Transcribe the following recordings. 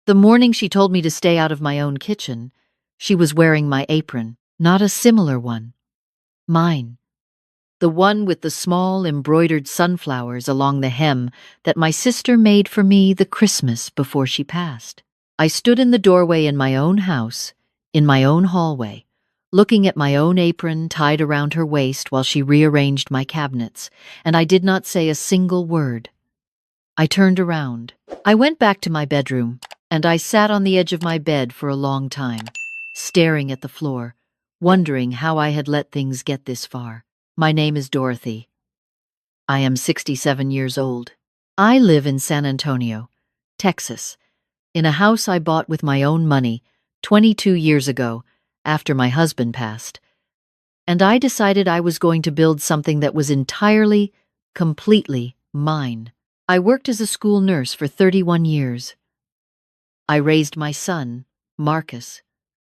The morning she told me to stay out of my own kitchen, she was wearing my apron, not a similar one. Mine. The one with the small embroidered sunflowers along the hem that my sister made for me the Christmas before she passed. I stood in the doorway in my own house, in my own hallway, looking at my own apron tied around her waist while she rearranged my cabinets, and I did not say a single word. I turned around. I went back to my bedroom, and I sat on the edge of my bed for a long time, staring at the floor, wondering how I had let things get this far. My name is Dorothy. I am 67 years old. I live in San Antonio, Texas, in a house I bought with my own money 22 years ago, after my husband passed. And I decided I was going to build something that was entirely, completely mine. I worked as a school nurse for 31 years. I raised my son, Marcus,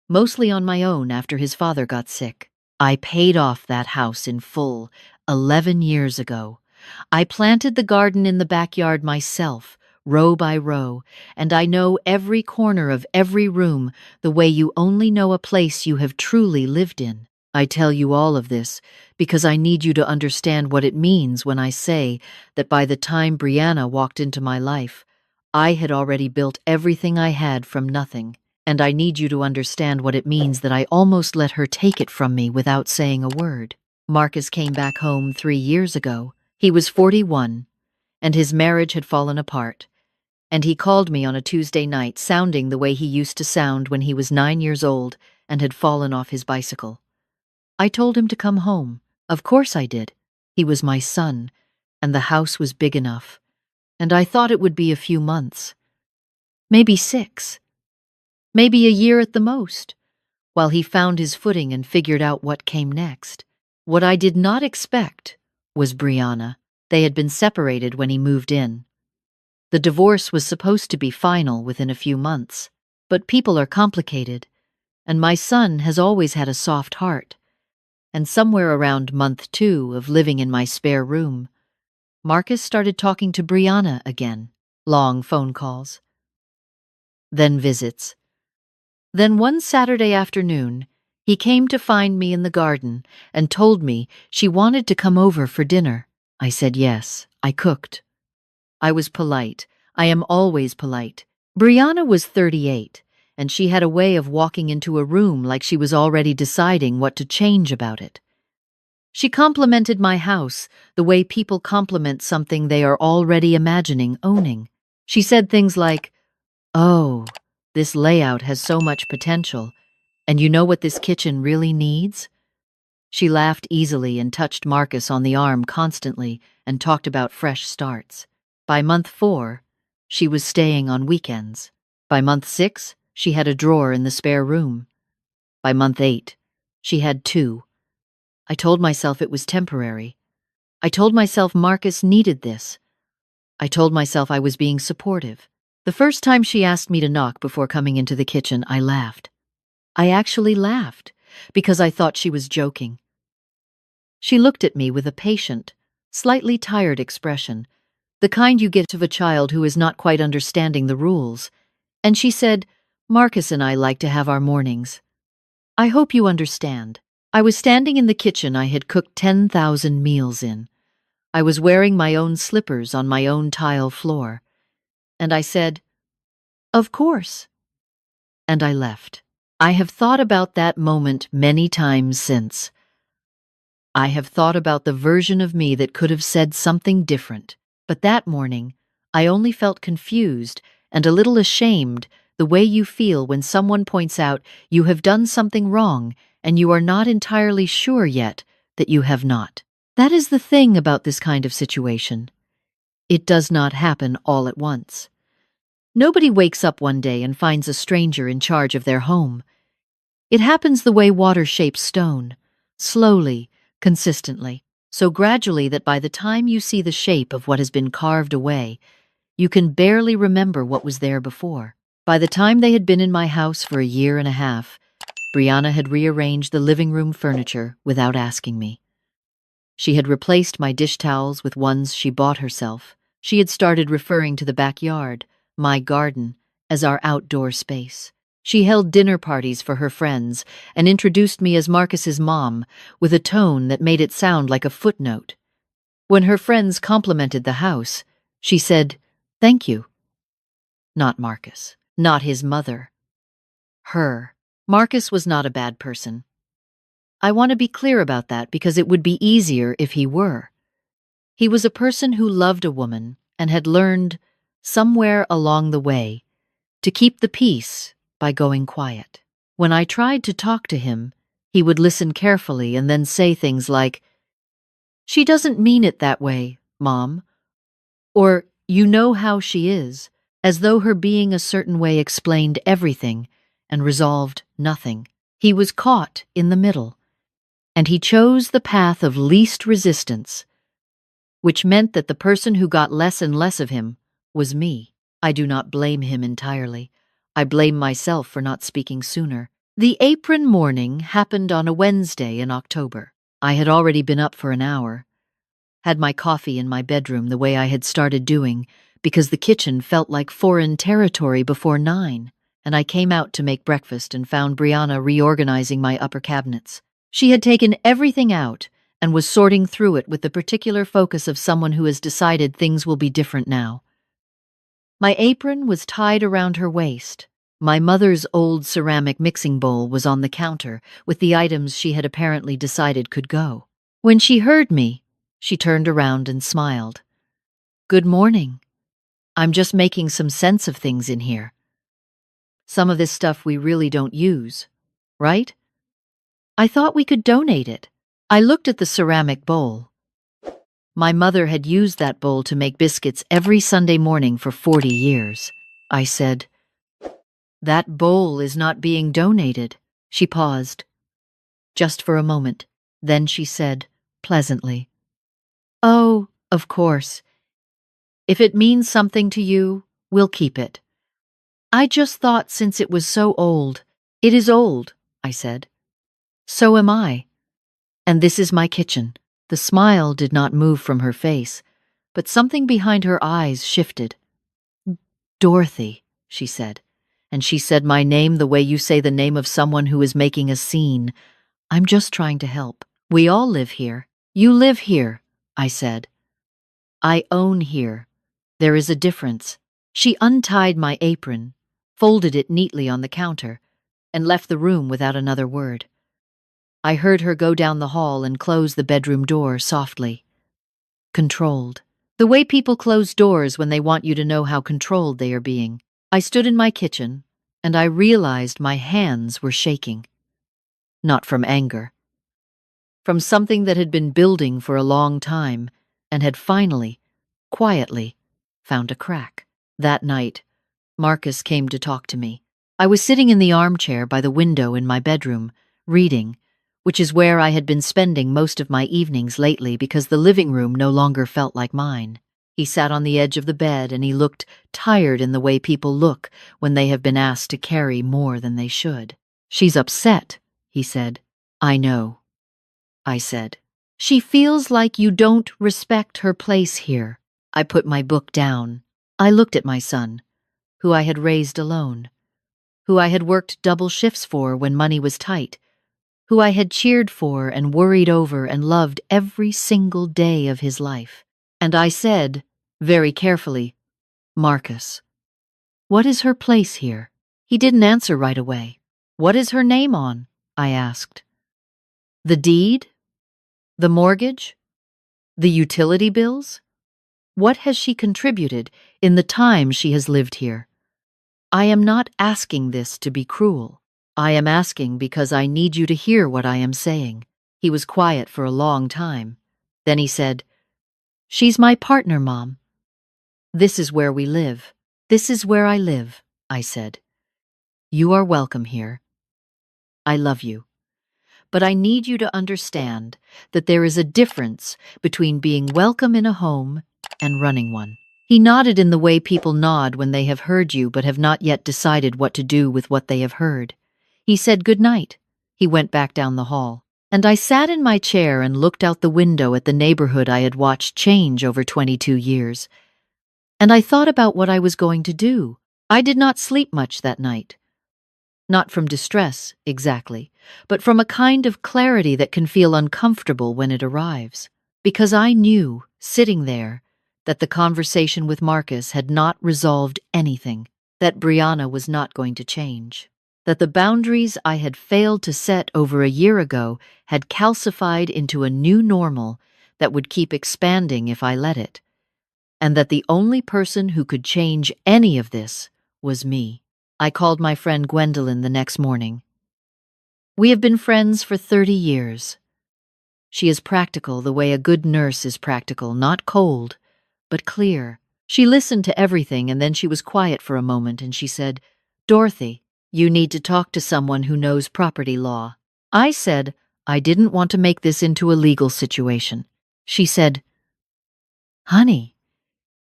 mostly on my own after his father got sick. I paid off that house in full 11 years ago. I planted the garden in the backyard myself, row by row, and I know every corner of every room the way you only know a place you have truly lived in. I tell you all of this because I need you to understand what it means when I say that by the time Brianna walked into my life, I had already built everything I had from nothing, and I need you to understand what it means that I almost let her take it from me without saying a word. Marcus came back home 3 years ago. He was 41, and his marriage had fallen apart, and he called me on a Tuesday night sounding the way he used to sound when he was 9 years old and had fallen off his bicycle. I told him to come home. Of course I did. He was my son, and the house was big enough, and I thought it would be a few months. Maybe 6. Maybe a year at the most, while he found his footing and figured out what came next. What I did not expect was Brianna. They had been separated when he moved in. The divorce was supposed to be final within a few months, but people are complicated, and my son has always had a soft heart. And somewhere around month 2 of living in my spare room, Marcus started talking to Brianna again. Long phone calls. Then visits. Then one Saturday afternoon, he came to find me in the garden and told me she wanted to come over for dinner. I said yes. I cooked. I was polite. I am always polite. Brianna was 38, and she had a way of walking into a room like she was already deciding what to change about it. She complimented my house the way people compliment something they are already imagining owning. She said things like, "Oh, this layout has so much potential, and you know what this kitchen really needs?" She laughed easily and touched Marcus on the arm constantly and talked about fresh starts. By month 4, she was staying on weekends. By month 6, she had a drawer in the spare room. By month 8, she had 2. I told myself it was temporary. I told myself Marcus needed this. I told myself I was being supportive. The first time she asked me to knock before coming into the kitchen, I laughed. I actually laughed, because I thought she was joking. She looked at me with a patient, slightly tired expression, the kind you get of a child who is not quite understanding the rules, and she said, "Marcus and I like to have our mornings. I hope you understand." I was standing in the kitchen I had cooked 10,000 meals in. I was wearing my own slippers on my own tile floor, and I said, "Of course." And I left. I have thought about that moment many times since. I have thought about the version of me that could have said something different. But that morning, I only felt confused and a little ashamed, the way you feel when someone points out you have done something wrong and you are not entirely sure yet that you have not. That is the thing about this kind of situation. It does not happen all at once. Nobody wakes up one day and finds a stranger in charge of their home. It happens the way water shapes stone, slowly, consistently, so gradually that by the time you see the shape of what has been carved away, you can barely remember what was there before. By the time they had been in my house for a year and a half, Brianna had rearranged the living room furniture without asking me. She had replaced my dish towels with ones she bought herself. She had started referring to the backyard, my garden, as our outdoor space. She held dinner parties for her friends and introduced me as Marcus's mom with a tone that made it sound like a footnote. When her friends complimented the house, she said, "Thank you." Not Marcus, not his mother. Her. Marcus was not a bad person. I want to be clear about that because it would be easier if he were. He was a person who loved a woman and had learned, somewhere along the way, to keep the peace by going quiet. When I tried to talk to him, he would listen carefully and then say things like, "She doesn't mean it that way, Mom," or "You know how she is," as though her being a certain way explained everything and resolved nothing. He was caught in the middle, and he chose the path of least resistance, which meant that the person who got less and less of him was me. I do not blame him entirely. I blame myself for not speaking sooner. The apron morning happened on a Wednesday in October. I had already been up for an hour, had my coffee in my bedroom the way I had started doing, because the kitchen felt like foreign territory before 9, and I came out to make breakfast and found Brianna reorganizing my upper cabinets. She had taken everything out and was sorting through it with the particular focus of someone who has decided things will be different now. My apron was tied around her waist. My mother's old ceramic mixing bowl was on the counter with the items she had apparently decided could go. When she heard me, she turned around and smiled. "Good morning. I'm just making some sense of things in here. Some of this stuff we really don't use, right? I thought we could donate it." I looked at the ceramic bowl. My mother had used that bowl to make biscuits every Sunday morning for 40 years. I said, "That bowl is not being donated." She paused, just for a moment. Then she said, pleasantly, "Oh, of course. If it means something to you, we'll keep it." I just thought since it was so old. "It is old," I said. "So am I. And this is my kitchen." The smile did not move from her face, but something behind her eyes shifted. "Dorothy," she said, and she said my name the way you say the name of someone who is making a scene. "I'm just trying to help. We all live here." "You live here," I said. "I own here. There is a difference." She untied my apron, folded it neatly on the counter, and left the room without another word. I heard her go down the hall and close the bedroom door softly. Controlled. The way people close doors when they want you to know how controlled they are being. I stood in my kitchen, and I realized my hands were shaking. Not from anger. From something that had been building for a long time and had finally, quietly, found a crack. That night, Marcus came to talk to me. I was sitting in the armchair by the window in my bedroom, reading, which is where I had been spending most of my evenings lately because the living room no longer felt like mine. He sat on the edge of the bed and he looked tired in the way people look when they have been asked to carry more than they should. "She's upset," he said. "I know," I said. "She feels like you don't respect her place here." I put my book down. I looked at my son, who I had raised alone, who I had worked double shifts for when money was tight, who I had cheered for and worried over and loved every single day of his life. And I said, very carefully, "Marcus, what is her place here?" He didn't answer right away. "What is her name on?" I asked. "The deed? The mortgage? The utility bills? What has she contributed in the time she has lived here?" I am not asking this to be cruel. I am asking because I need you to hear what I am saying. He was quiet for a long time. Then he said, "She's my partner, Mom. This is where we live." "This is where I live," I said. "You are welcome here. I love you. But I need you to understand that there is a difference between being welcome in a home and running one." He nodded in the way people nod when they have heard you but have not yet decided what to do with what they have heard. He said good night. He went back down the hall. And I sat in my chair and looked out the window at the neighborhood I had watched change over 22 years. And I thought about what I was going to do. I did not sleep much that night. Not from distress, exactly, but from a kind of clarity that can feel uncomfortable when it arrives. Because I knew, sitting there, that the conversation with Marcus had not resolved anything, that Brianna was not going to change, that the boundaries I had failed to set over a year ago had calcified into a new normal that would keep expanding if I let it, and that the only person who could change any of this was me. I called my friend Gwendolyn the next morning. We have been friends for 30 years. She is practical the way a good nurse is practical, not cold, but clear. She listened to everything and then she was quiet for a moment and she said, "Dorothy, you need to talk to someone who knows property law." I said I didn't want to make this into a legal situation. She said, "Honey,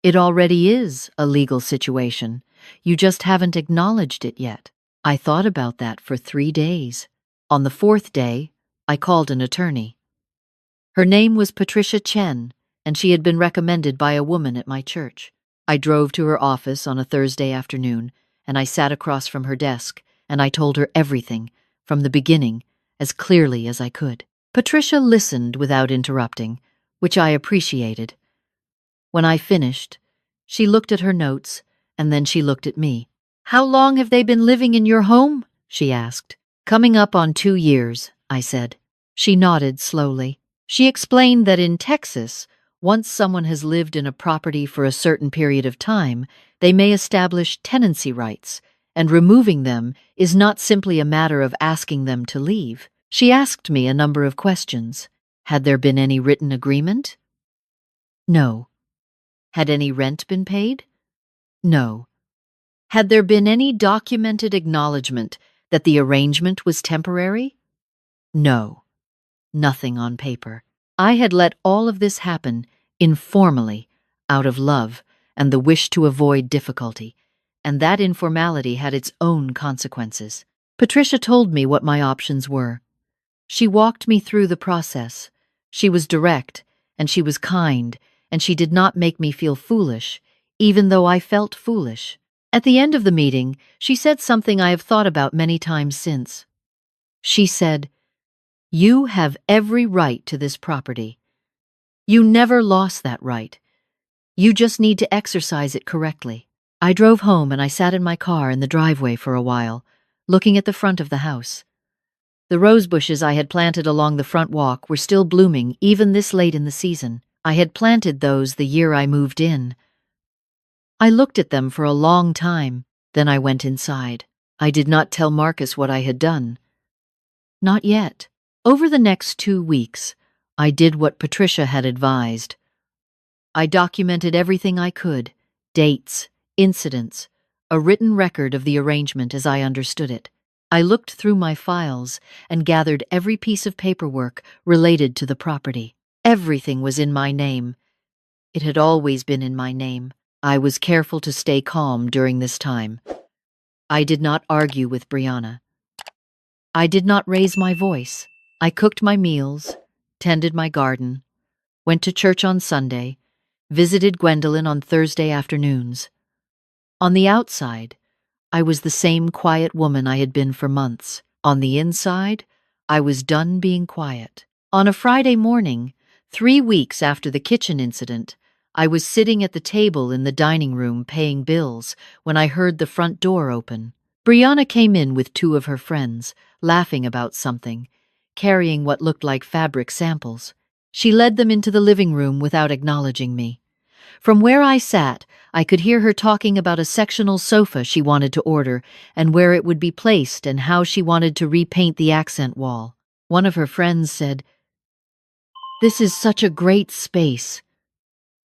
it already is a legal situation. You just haven't acknowledged it yet." I thought about that for 3 days. On the 4th day, I called an attorney. Her name was Patricia Chen, and she had been recommended by a woman at my church. I drove to her office on a Thursday afternoon, and I sat across from her desk, and I told her everything, from the beginning, as clearly as I could. Patricia listened without interrupting, which I appreciated. When I finished, she looked at her notes, and then she looked at me. "How long have they been living in your home?" she asked. "Coming up on 2 years," I said. She nodded slowly. She explained that in Texas, once someone has lived in a property for a certain period of time, they may establish tenancy rights, and removing them is not simply a matter of asking them to leave. She asked me a number of questions. Had there been any written agreement? No. Had any rent been paid? No. Had there been any documented acknowledgement that the arrangement was temporary? No. Nothing on paper. I had let all of this happen informally, out of love and the wish to avoid difficulty, and that informality had its own consequences. Patricia told me what my options were. She walked me through the process. She was direct, and she was kind, and she did not make me feel foolish, even though I felt foolish. At the end of the meeting, she said something I have thought about many times since. She said, "You have every right to this property. You never lost that right. You just need to exercise it correctly." I drove home and I sat in my car in the driveway for a while, looking at the front of the house. The rose bushes I had planted along the front walk were still blooming even this late in the season. I had planted those the year I moved in. I looked at them for a long time, then I went inside. I did not tell Marcus what I had done. Not yet. Over the next 2 weeks, I did what Patricia had advised. I documented everything I could, dates, incidents, a written record of the arrangement as I understood it. I looked through my files and gathered every piece of paperwork related to the property. Everything was in my name. It had always been in my name. I was careful to stay calm during this time. I did not argue with Brianna. I did not raise my voice. I cooked my meals, tended my garden, went to church on Sunday, visited Gwendolyn on Thursday afternoons. On the outside, I was the same quiet woman I had been for months. On the inside, I was done being quiet. On a Friday morning, 3 weeks after the kitchen incident, I was sitting at the table in the dining room paying bills when I heard the front door open. Brianna came in with 2 of her friends, laughing about something, carrying what looked like fabric samples. She led them into the living room without acknowledging me. From where I sat, I could hear her talking about a sectional sofa she wanted to order and where it would be placed and how she wanted to repaint the accent wall. One of her friends said, "This is such a great space.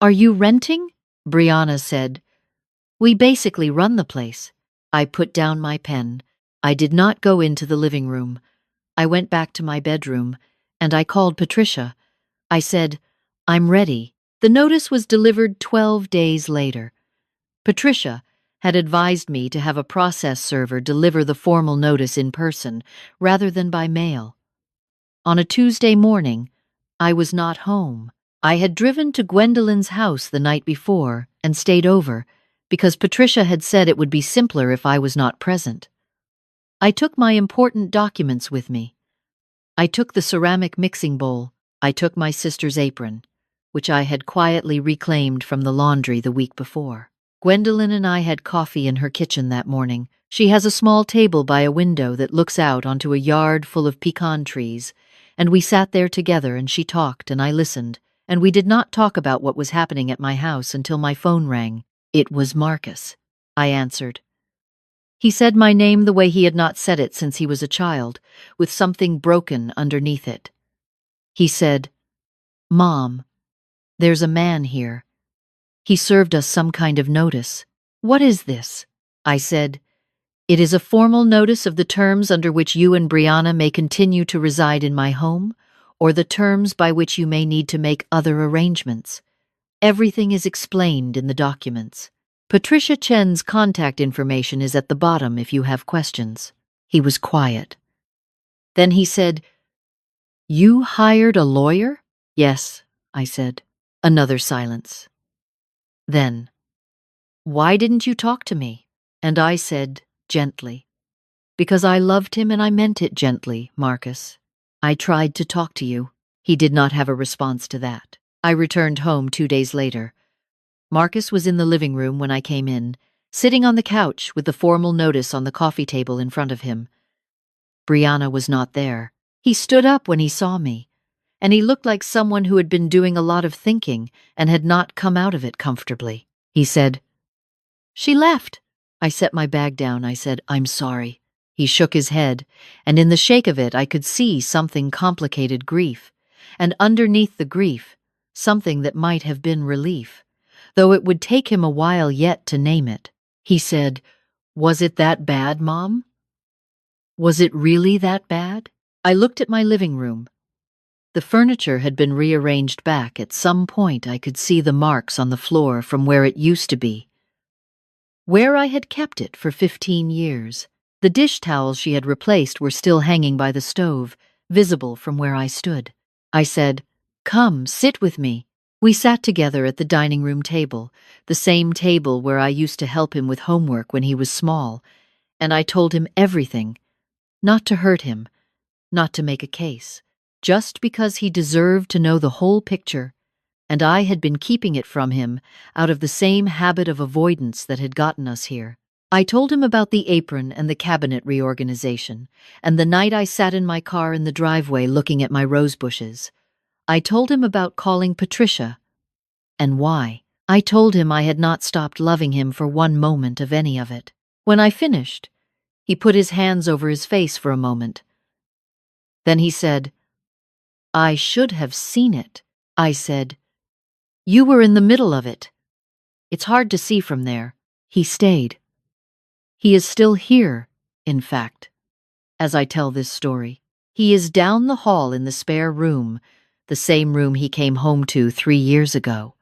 Are you renting?" Brianna said, "We basically run the place." I put down my pen. I did not go into the living room. I went back to my bedroom, and I called Patricia. I said, "I'm ready." The notice was delivered 12 days later. Patricia had advised me to have a process server deliver the formal notice in person rather than by mail. On a Tuesday morning, I was not home. I had driven to Gwendolyn's house the night before and stayed over, because Patricia had said it would be simpler if I was not present. I took my important documents with me. I took the ceramic mixing bowl. I took my sister's apron, which I had quietly reclaimed from the laundry the week before. Gwendolyn and I had coffee in her kitchen that morning. She has a small table by a window that looks out onto a yard full of pecan trees, and we sat there together and she talked and I listened, and we did not talk about what was happening at my house until my phone rang. It was Marcus. I answered. He said my name the way he had not said it since he was a child, with something broken underneath it. He said, "Mom, there's a man here. He served us some kind of notice." "What is this?" I said. "It is a formal notice of the terms under which you and Brianna may continue to reside in my home, or the terms by which you may need to make other arrangements. Everything is explained in the documents. Patricia Chen's contact information is at the bottom if you have questions." He was quiet. Then he said, "You hired a lawyer?" "Yes," I said. Another silence. Then, "Why didn't you talk to me?" And I said, gently, "Because I loved him and I meant it gently, Marcus. I tried to talk to you." He did not have a response to that. I returned home 2 days later. Marcus was in the living room when I came in, sitting on the couch with the formal notice on the coffee table in front of him. Brianna was not there. He stood up when he saw me, and he looked like someone who had been doing a lot of thinking and had not come out of it comfortably. He said, "She left." I set my bag down. I said, "I'm sorry." He shook his head, and in the shake of it I could see something complicated grief, and underneath the grief, something that might have been relief, though it would take him a while yet to name it. He said, "Was it that bad, Mom? Was it really that bad?" I looked at my living room. The furniture had been rearranged back. At some point I could see the marks on the floor from where it used to be, where I had kept it for 15 years. The dish towels she had replaced were still hanging by the stove, visible from where I stood. I said, "Come, sit with me." We sat together at the dining room table, the same table where I used to help him with homework when he was small, and I told him everything, not to hurt him, not to make a case, just because he deserved to know the whole picture, and I had been keeping it from him out of the same habit of avoidance that had gotten us here. I told him about the apron and the cabinet reorganization, and the night I sat in my car in the driveway looking at my rose bushes. I told him about calling Patricia, and why. I told him I had not stopped loving him for one moment of any of it. When I finished, he put his hands over his face for a moment. Then he said, "I should have seen it." I said, "You were in the middle of it. It's hard to see from there." He stayed. He is still here, in fact, as I tell this story. He is down the hall in the spare room, the same room he came home to 3 years ago.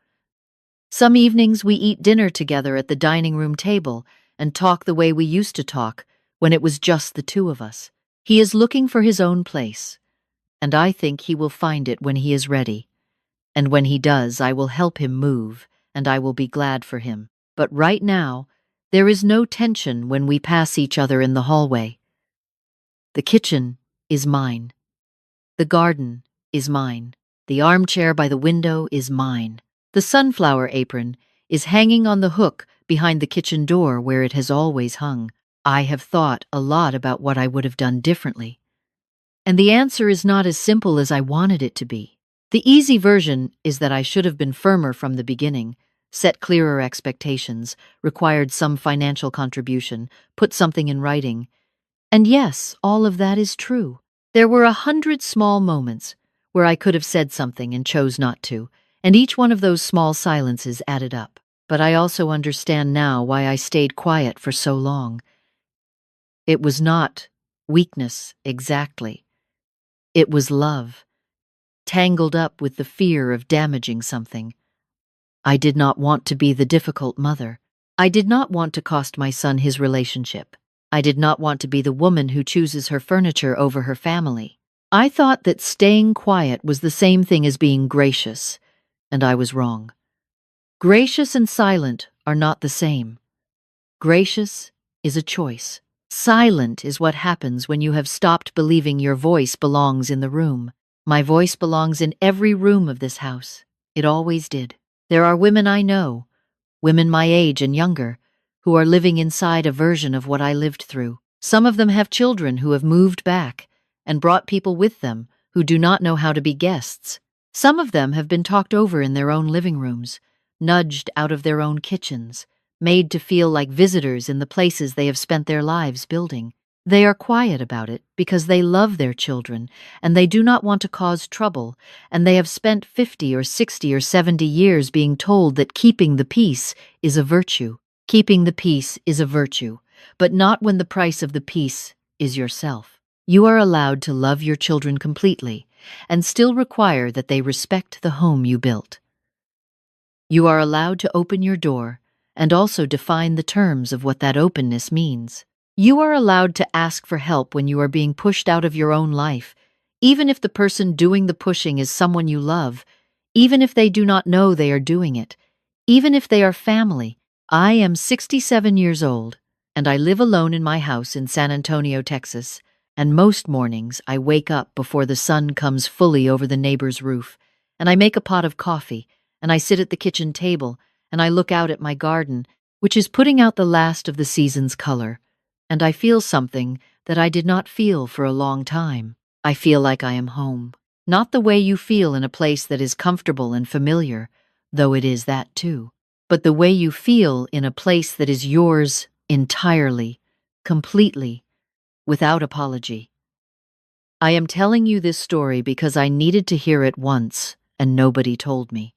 Some evenings we eat dinner together at the dining room table and talk the way we used to talk when it was just the two of us. He is looking for his own place, and I think he will find it when he is ready. And when he does, I will help him move, and I will be glad for him. But right now, there is no tension when we pass each other in the hallway. The kitchen is mine. The garden is mine. The armchair by the window is mine. The sunflower apron is hanging on the hook behind the kitchen door where it has always hung. I have thought a lot about what I would have done differently. And the answer is not as simple as I wanted it to be. The easy version is that I should have been firmer from the beginning, set clearer expectations, required some financial contribution, put something in writing. And yes, all of that is true. There were 100 small moments where I could have said something and chose not to, and each one of those small silences added up. But I also understand now why I stayed quiet for so long. It was not weakness exactly. It was love, tangled up with the fear of damaging something. I did not want to be the difficult mother. I did not want to cost my son his relationship. I did not want to be the woman who chooses her furniture over her family. I thought that staying quiet was the same thing as being gracious, and I was wrong. Gracious and silent are not the same. Gracious is a choice. Silent is what happens when you have stopped believing your voice belongs in the room. My voice belongs in every room of this house. It always did. There are women I know, women my age and younger, who are living inside a version of what I lived through. Some of them have children who have moved back and brought people with them who do not know how to be guests. Some of them have been talked over in their own living rooms, nudged out of their own kitchens, made to feel like visitors in the places they have spent their lives building. They are quiet about it because they love their children and they do not want to cause trouble, and they have spent 50 or 60 or 70 years being told that keeping the peace is a virtue. Keeping the peace is a virtue, but not when the price of the peace is yourself. You are allowed to love your children completely and still require that they respect the home you built. You are allowed to open your door and also define the terms of what that openness means. You are allowed to ask for help when you are being pushed out of your own life, even if the person doing the pushing is someone you love, even if they do not know they are doing it, even if they are family. I am 67 years old, and I live alone in my house in San Antonio, Texas, and most mornings I wake up before the sun comes fully over the neighbor's roof, and I make a pot of coffee, and I sit at the kitchen table, and I look out at my garden, which is putting out the last of the season's color, and I feel something that I did not feel for a long time. I feel like I am home. Not the way you feel in a place that is comfortable and familiar, though it is that too, but the way you feel in a place that is yours entirely, completely, without apology. I am telling you this story because I needed to hear it once, and nobody told me.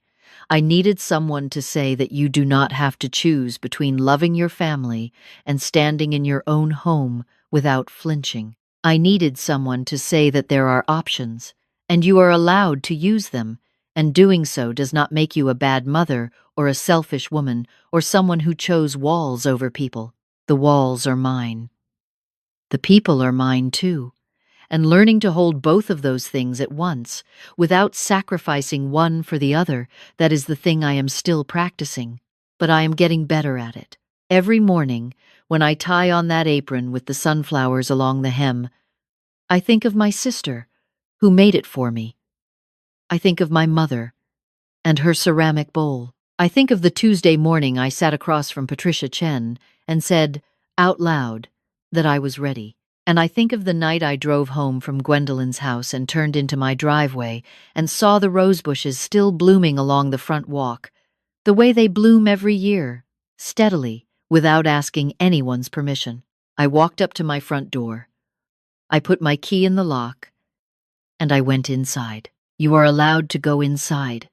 I needed someone to say that you do not have to choose between loving your family and standing in your own home without flinching. I needed someone to say that there are options, and you are allowed to use them, and doing so does not make you a bad mother or a selfish woman or someone who chose walls over people. The walls are mine. The people are mine too. And learning to hold both of those things at once, without sacrificing one for the other, that is the thing I am still practicing. But I am getting better at it. Every morning, when I tie on that apron with the sunflowers along the hem, I think of my sister, who made it for me. I think of my mother, and her ceramic bowl. I think of the Tuesday morning I sat across from Patricia Chen and said, out loud, that I was ready. And I think of the night I drove home from Gwendolyn's house and turned into my driveway and saw the rose bushes still blooming along the front walk, the way they bloom every year, steadily, without asking anyone's permission. I walked up to my front door. I put my key in the lock, and I went inside. You are allowed to go inside.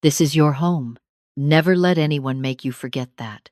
This is your home. Never let anyone make you forget that.